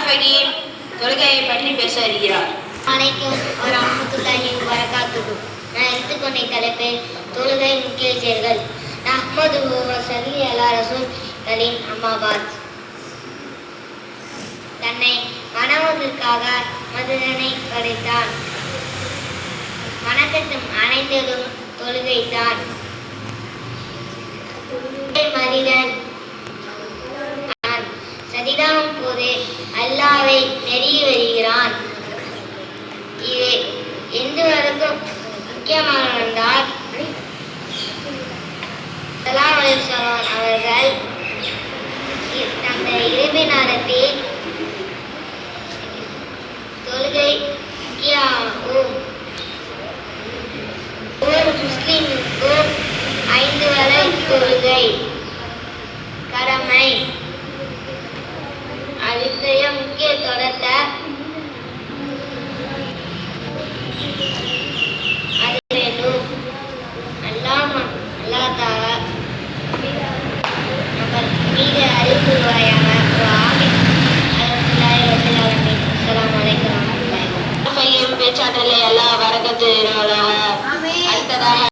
ஃபகீம் தொழுகையை பற்றி பேச வருகிறார். அனைக்கும் வரஹ்மத்துல்லாஹி வபரகாத்துஹு. நான் எடுத்துக்கொண்ட தலைப்பு தொழுகை முக்கிய செயல்கள். நஹ்மதுஹு வ ஸல்லி அலா ரசூலின் அம்மாபாத். தன்னை வணங்குவதற்காக மனிதனை படைத்தான். வணக்கத்தும் அனைத்ததும் தொழுகைத்தான். மனிதன் சதிதாவும் போது அல்லாஹ்வை நெருங்கி வருகிறான். இது எந்த வரைக்கும் முக்கியமாக இருந்தால் அவர்கள் தங்கள் இறுதி நேரத்தில் தொழுகை முக்கியமாகும். ஒவ்வொரு முஸ்லிமுக்கும் 5 வரை தொழுகை கடமை. அதுடைய முக்கிய தொடர்த்த அது வேண்டும். அல்லாஹ் தாலா நம்ம மீது அறிவுரையாக பேச்சாற்றலை எல்லாம் வரக்கத்து